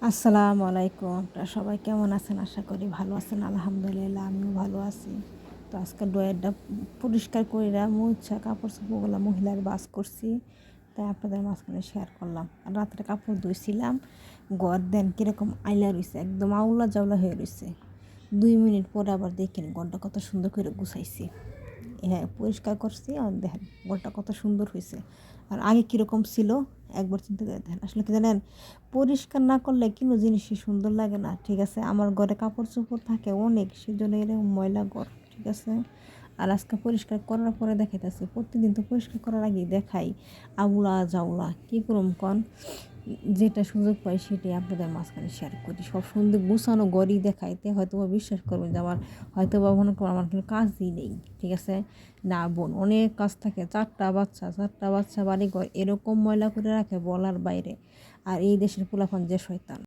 আসসালামু আলাইকুম। আপনারা সবাই কেমন আছেন? আশা করি ভালো আছেন। আলহামদুলিল্লাহ আমিও ভালো আছি। তো আজকে ড্রয়ারটা পরিষ্কার কইরা মুইচ্ছা কাপড়-চোপড়গুলা মহিলার ভাঁজ করছি। তাই আপনাদের মাঝখানে শেয়ার করলাম। আর রাত্রে কাপড় ধুইছিলাম। ঘর দেন কিরকম আইলা রইছে, একদম আউলা জাউলা হয়ে রইছে। ২ মিনিট পরে আবার দেখেন ঘরটা কত সুন্দর করে গুছাইছি। হ্যাঁ, পরিষ্কার করছি আর দেখেন ঘরটা কত সুন্দর হইছে। আর আগে কীরকম ছিল একবার চিন্তা করে দেখেন। আসলে কি জানেন? পরিষ্কার না করলে কোনো জিনিসই সুন্দর লাগে না। ঠিক আছে? আমার ঘরে কাপড়-চোপড় থাকে অনেক, সেজন্য এরকম ময়লা ঘর। ঠিক আছে? আর আজকে পরিষ্কার করার পরে দেখাইতেছি। প্রতিদিন তো পরিষ্কার করার আগেই দেখাই আউলা জাউলা। কী করুম কন? যেটা সুযোগ পাই সেটাই আপনাদের মাঝখানে শেয়ার করি। সব সুন্দর গুছানো ঘরই দেখাইতে হয়তোবা বিশ্বাস করবেন যে আমার হয়তোবা মনে করুন আমার কোনো কাজই নেই। ঠিক আছে? না বোন, অনেক কাজ থাকে। ৪ টা বাচ্চা বাড়িঘর এরকম ময়লা করে রাখে বলার বাইরে। আর এই দেশের পোলাপান যে শয়তান।